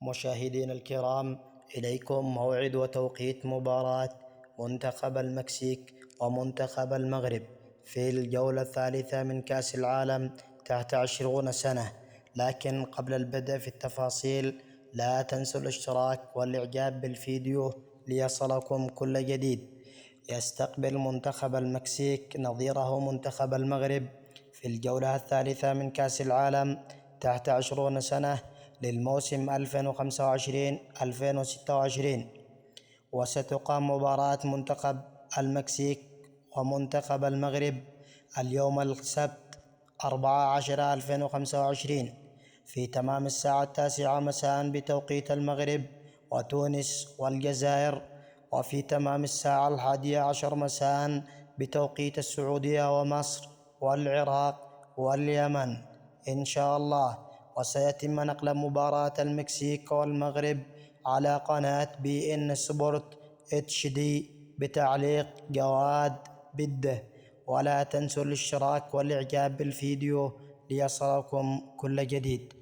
مشاهدينا الكرام، إليكم موعد وتوقيت مباراة منتخب المكسيك ومنتخب المغرب في الجولة الثالثة من كأس العالم تحت 20 سنة. لكن قبل البدء في التفاصيل لا تنسوا الاشتراك والإعجاب بالفيديو ليصلكم كل جديد. يستقبل منتخب المكسيك نظيره منتخب المغرب في الجولة الثالثة من كأس العالم تحت 20 سنة للموسم 2025-2026، وستقام مباراة منتخب المكسيك ومنتخب المغرب اليوم السبت 4/10/2025 في تمام الساعة 9 مساء بتوقيت المغرب وتونس والجزائر، وفي تمام الساعة 11 مساء بتوقيت السعودية ومصر والعراق واليمن إن شاء الله. وسيتم نقل مباراة المكسيك والمغرب على قناة BN سبورت HD بتعليق جواد بده. ولا تنسوا الاشتراك والإعجاب بالفيديو ليصلكم كل جديد.